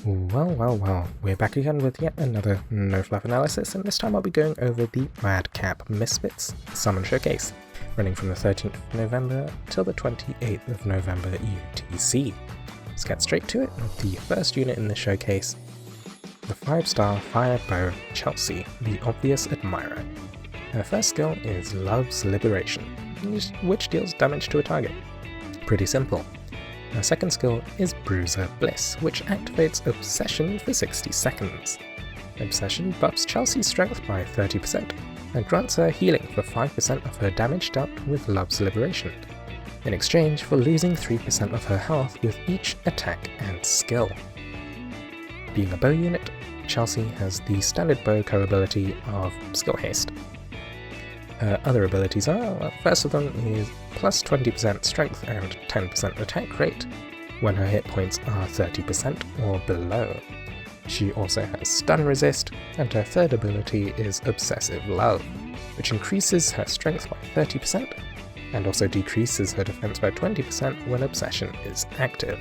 Well, we're back again with yet another No Fluff analysis, and this time I'll be going over the Madcap Misfits Summon Showcase, running from the 13th of November till the 28th of November UTC. Let's get straight to it with the first unit in the showcase, the 5-star Fire Bow Chelsea, the Obvious Admirer. Her first skill is Love's Liberation, which deals damage to a target. Pretty simple. Her second skill is Bruiser Bliss, which activates Obsession for 60 seconds. Obsession buffs Chelsea's strength by 30% and grants her healing for 5% of her damage dealt with Love's Liberation, in exchange for losing 3% of her health with each attack and skill. Being a bow unit, Chelsea has the standard bow co-ability of Skill Haste. Her other abilities are, first of them is plus 20% strength and 10% attack rate when her hit points are 30% or below. She also has Stun Resist, and her third ability is Obsessive Love, which increases her strength by 30% and also decreases her defense by 20% when Obsession is active.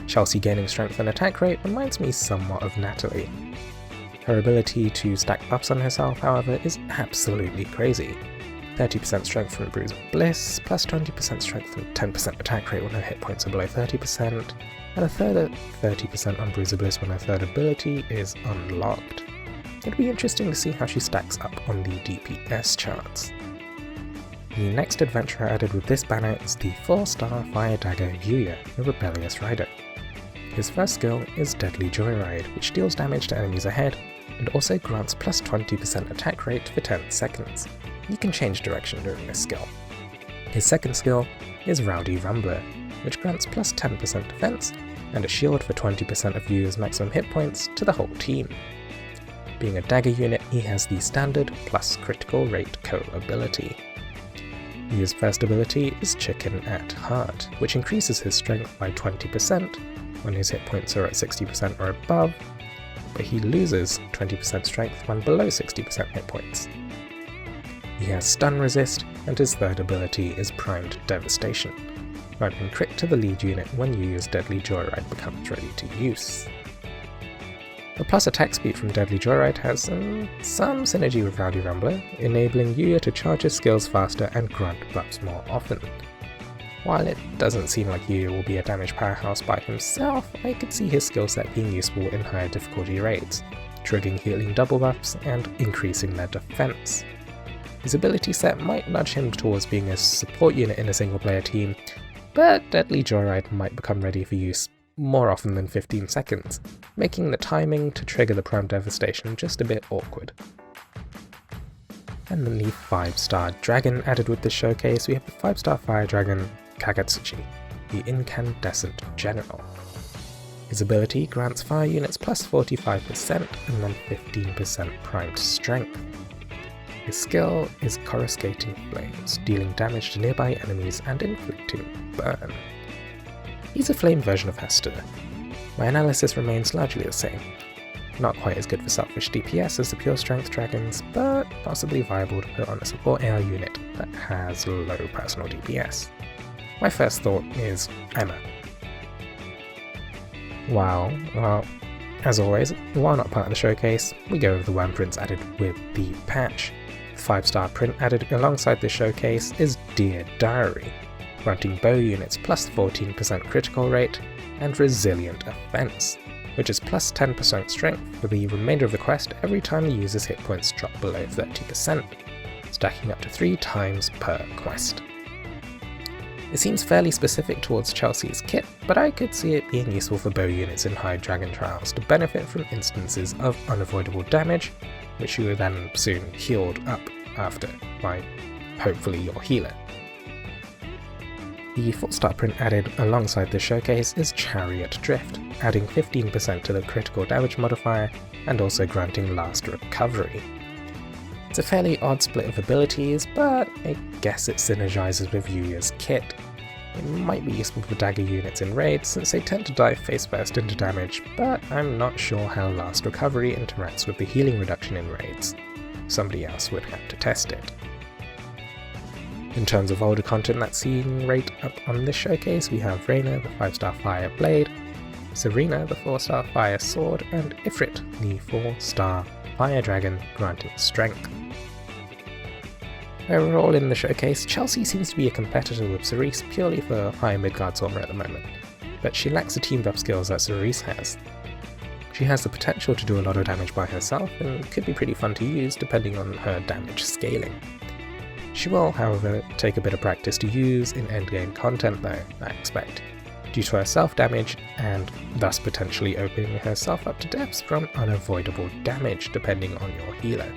Chelsea gaining strength and attack rate reminds me somewhat of Natalie. Her ability to stack buffs on herself, however, is absolutely crazy. 30% strength from Bruiser Bliss, plus 20% strength and 10% attack rate when her hit points are below 30%, and a further 30% on Bruiser Bliss when her third ability is unlocked. It'd be interesting to see how she stacks up on the DPS charts. The next adventurer added with this banner is the 4-star Fire Dagger Yuya, a Rebellious Rider. His first skill is Deadly Joyride, which deals damage to enemies ahead, and also grants plus 20% attack rate for 10 seconds. You can change direction during this skill. His second skill is Rowdy Rumbler, which grants plus 10% defense and a shield for 20% of Yuya's maximum hit points to the whole team. Being a dagger unit, he has the standard plus critical rate co-ability. Yuya's first ability is Chicken at Heart, which increases his strength by 20% when his hit points are at 60% or above, but he loses 20% strength when below 60% hit points. He has Stun Resist, and his third ability is Primed Devastation, granting crit to the lead unit when Yuya's Deadly Joyride becomes ready to use. The plus attack speed from Deadly Joyride has some synergy with Rowdy Rumbler, enabling Yuya to charge his skills faster and grant buffs more often. While it doesn't seem like Yuya will be a damage powerhouse by himself, I could see his skill set being useful in higher difficulty raids, triggering healing double buffs and increasing their defense. His ability set might nudge him towards being a support unit in a single player team, but Deadly Joyride might become ready for use more often than 15 seconds, making the timing to trigger the Prime Devastation just a bit awkward. And then the 5-star Dragon added with this showcase, we have the 5-star Fire Dragon Kagatsuchi, the Incandescent General. His ability grants fire units plus 45% and then 15% primed strength. His skill is Coruscating Flames, dealing damage to nearby enemies and inflicting burn. He's a flame version of Hester. My analysis remains largely the same. Not quite as good for selfish DPS as the pure strength dragons, but possibly viable to put on a support AR unit that has low personal DPS. My first thought is Emma. Wow, well, as always, while not part of the showcase, we go over the Wyrmprints added with the patch. The 5-star print added alongside the showcase is Dear Diary, granting bow units plus 14% critical rate and resilient offense, which is plus 10% strength for the remainder of the quest every time the user's hit points drop below 30%, stacking up to 3 times per quest. It seems fairly specific towards Chelsea's kit, but I could see it being useful for bow units in high dragon trials to benefit from instances of unavoidable damage, which you are then soon healed up after by, hopefully, your healer. The 4-star print added alongside the showcase is Chariot Drift, adding 15% to the critical damage modifier and also granting last recovery. It's a fairly odd split of abilities, but I guess it synergizes with Yuya's kit. It might be useful for dagger units in raids since they tend to dive face first into damage, but I'm not sure how last recovery interacts with the healing reduction in raids. Somebody else would have to test it. In terms of older content that's seeing rate up on this showcase, we have Reyna, the 5-star Fire Blade, Serena, the 4-star Fire Sword, and Ifrit, the 4-star Fire Dragon, granting strength. Overall in the showcase, Chelsea seems to be a competitor with Cerise purely for high Midgard's armor at the moment, but she lacks the team buff skills that Cerise has. She has the potential to do a lot of damage by herself and could be pretty fun to use depending on her damage scaling. She will, however, take a bit of practice to use in endgame content though, I expect, due to her self-damage and thus potentially opening herself up to depths from unavoidable damage depending on your healer.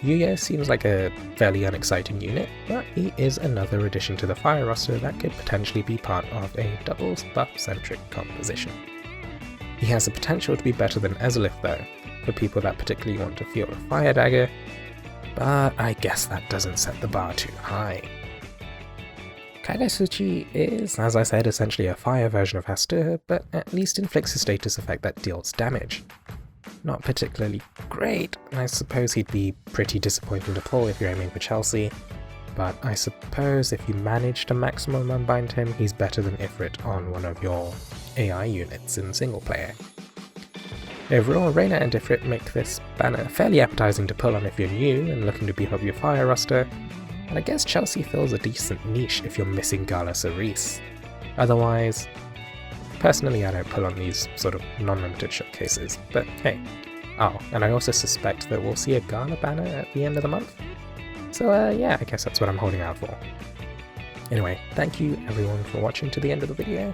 Yuya seems like a fairly unexciting unit, but he is another addition to the fire roster that could potentially be part of a doubles buff-centric composition. He has the potential to be better than Ezreal though, for people that particularly want to field a fire dagger, but I guess that doesn't set the bar too high. Kagatsuchi is, as I said, essentially a fire version of Hastur, but at least inflicts a status effect that deals damage. Not particularly great. I suppose he'd be pretty disappointing to pull if you're aiming for Chelsea, but I suppose if you manage to maximum unbind him, he's better than Ifrit on one of your AI units in single player. Overall, Reyna and Ifrit make this banner fairly appetizing to pull on if you're new and looking to beef up your fire roster, and I guess Chelsea fills a decent niche if you're missing Gala Cerise. Otherwise, personally I don't pull on these sort of non-limited showcases, but hey. Oh, and I also suspect that we'll see a Gala banner at the end of the month. So yeah, I guess that's what I'm holding out for. Anyway, thank you everyone for watching to the end of the video.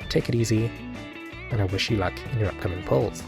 Take it easy, and I wish you luck in your upcoming pulls.